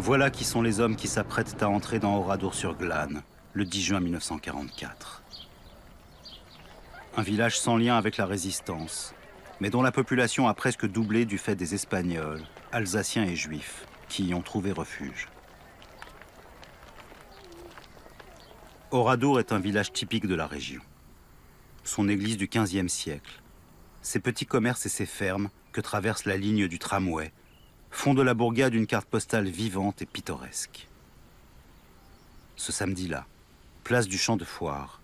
Voilà qui sont les hommes qui s'apprêtent à entrer dans Oradour-sur-Glane, le 10 juin 1944. Un village sans lien avec la résistance, mais dont la population a presque doublé du fait des Espagnols, Alsaciens et Juifs, qui y ont trouvé refuge. Oradour est un village typique de la région. Son église du XVe siècle, ses petits commerces et ses fermes que traverse la ligne du tramway, font de la bourgade une carte postale vivante et pittoresque. Ce samedi-là, place du champ de foire,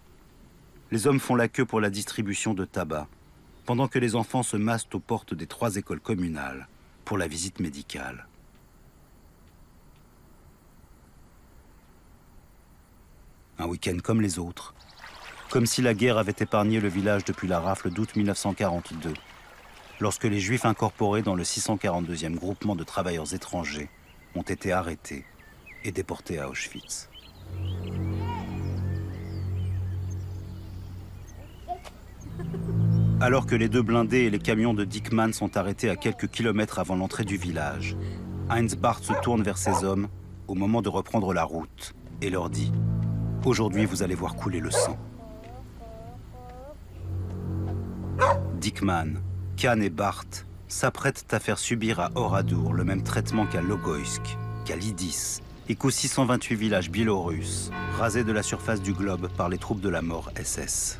les hommes font la queue pour la distribution de tabac, pendant que les enfants se massent aux portes des 3 écoles communales pour la visite médicale. Un week-end comme les autres, comme si la guerre avait épargné le village depuis la rafle d'août 1942, lorsque les Juifs incorporés dans le 642e groupement de travailleurs étrangers ont été arrêtés et déportés à Auschwitz. Alors que les 2 blindés et les camions de Dickmann sont arrêtés à quelques kilomètres avant l'entrée du village, Heinz Barth se tourne vers ses hommes au moment de reprendre la route et leur dit « Aujourd'hui, vous allez voir couler le sang. » Dickmann, Kahn et Barth s'apprêtent à faire subir à Oradour le même traitement qu'à Logoïsk, qu'à Lydis et qu'aux 628 villages biélorusses, rasés de la surface du globe par les troupes de la mort SS.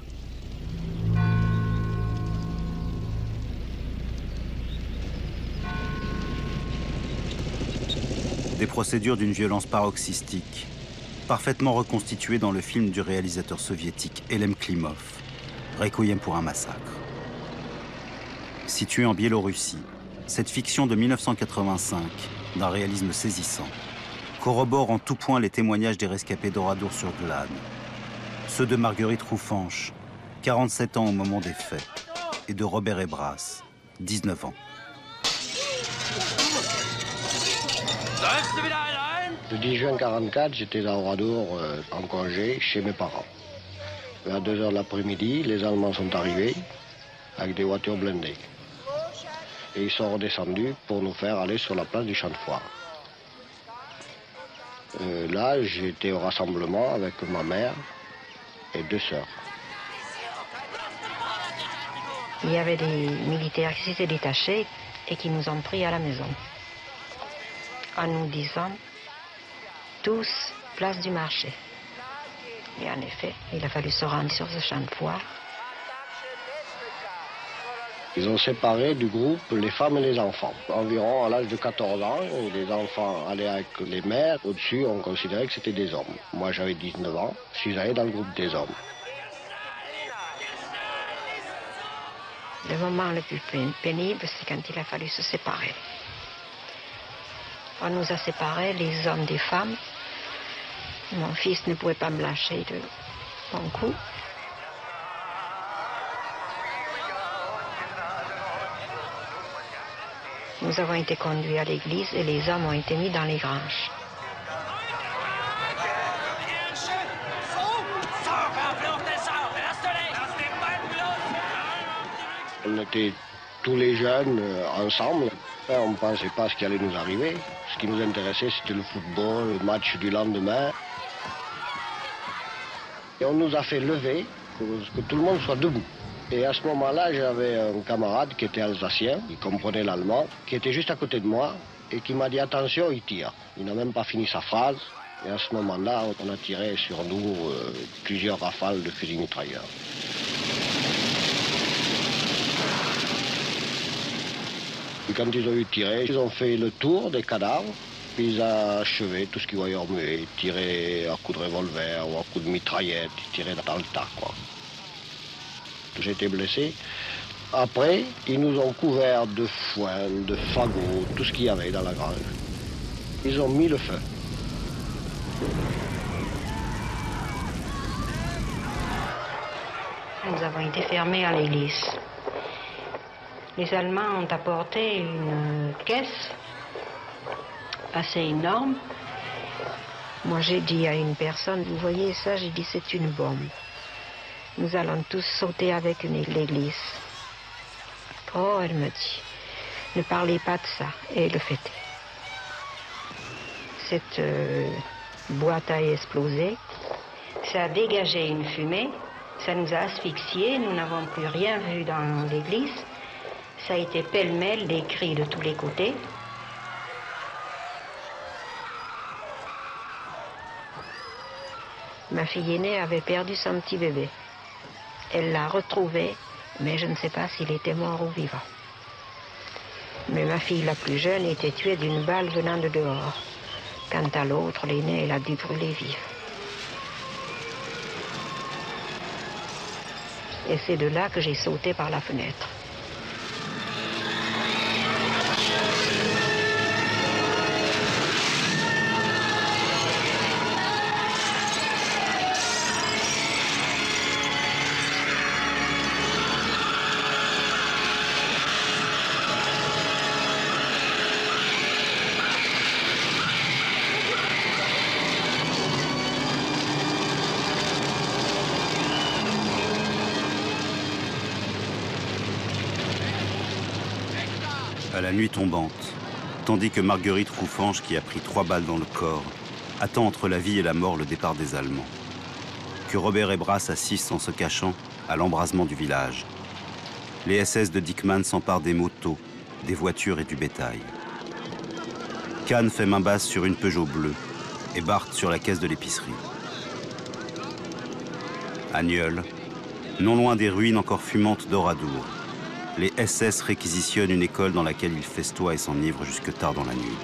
Des procédures d'une violence paroxystique, parfaitement reconstituées dans le film du réalisateur soviétique Elem Klimov, Requiem pour un massacre. Située en Biélorussie, cette fiction de 1985, d'un réalisme saisissant, corrobore en tout point les témoignages des rescapés d'Oradour-sur-Glane, ceux de Marguerite Roufanche, 47 ans au moment des faits, et de Robert Ebras, 19 ans. Le 10 juin 1944, j'étais à Oradour en congé chez mes parents. Vers 2 h de l'après-midi, les Allemands sont arrivés avec des voitures blindées. Et ils sont redescendus pour nous faire aller sur la place du champ de foire. Là, j'étais au rassemblement avec ma mère et 2 sœurs. Il y avait des militaires qui s'étaient détachés et qui nous ont pris à la maison, en nous disant tous place du marché. Et en effet, il a fallu se rendre sur ce champ de foire. Ils ont séparé du groupe les femmes et les enfants. Environ à l'âge de 14 ans, les enfants allaient avec les mères. Au-dessus, on considérait que c'était des hommes. Moi, j'avais 19 ans, je suis allé dans le groupe des hommes. Le moment le plus pénible, c'est quand il a fallu se séparer. On nous a séparés, les hommes des femmes. Mon fils ne pouvait pas me lâcher de mon cou. Nous avons été conduits à l'église et les hommes ont été mis dans les granges. On était tous les jeunes ensemble. On ne pensait pas à ce qui allait nous arriver. Ce qui nous intéressait, c'était le football, le match du lendemain. Et on nous a fait lever pour que tout le monde soit debout. Et à ce moment-là, j'avais un camarade qui était alsacien, il comprenait l'allemand, qui était juste à côté de moi et qui m'a dit « Attention, il tire ». Il n'a même pas fini sa phrase. Et à ce moment-là, on a tiré sur nous plusieurs rafales de fusils mitrailleurs. Et quand ils ont eu tiré, ils ont fait le tour des cadavres, puis ils ont achevé tout ce qu'ils voyaient remuer. Ils tiraient à coups de revolver ou à coups de mitraillette, ils tiraient dans le tas, quoi. J'ai été blessé. Après, ils nous ont couverts de foin, de fagots, tout ce qu'il y avait dans la grange. Ils ont mis le feu. Nous avons été fermés à l'église. Les Allemands ont apporté une caisse assez énorme. Moi, j'ai dit à une personne, vous voyez ça, j'ai dit, c'est une bombe. Nous allons tous sauter avec l'église. Oh, elle me dit, ne parlez pas de ça. Et le fait est. cette boîte a explosé. Ça a dégagé une fumée. Ça nous a asphyxiés. Nous n'avons plus rien vu dans l'église. Ça a été pêle-mêle, des cris de tous les côtés. Ma fille aînée avait perdu son petit bébé. Elle l'a retrouvé, mais je ne sais pas s'il était mort ou vivant. Mais ma fille la plus jeune était tuée d'une balle venant de dehors. Quant à l'autre, l'aînée, elle a dû brûler vive. Et c'est de là que j'ai sauté par la fenêtre. À la nuit tombante, tandis que Marguerite Roufange, qui a pris 3 balles dans le corps, attend entre la vie et la mort le départ des Allemands. Que Robert Ebras assiste en se cachant à l'embrasement du village. Les SS de Dickmann s'emparent des motos, des voitures et du bétail. Kahn fait main basse sur une Peugeot bleue et Barthes sur la caisse de l'épicerie. À Nieul, non loin des ruines encore fumantes d'Oradour, les SS réquisitionnent une école dans laquelle ils festoient et s'enivrent jusque tard dans la nuit.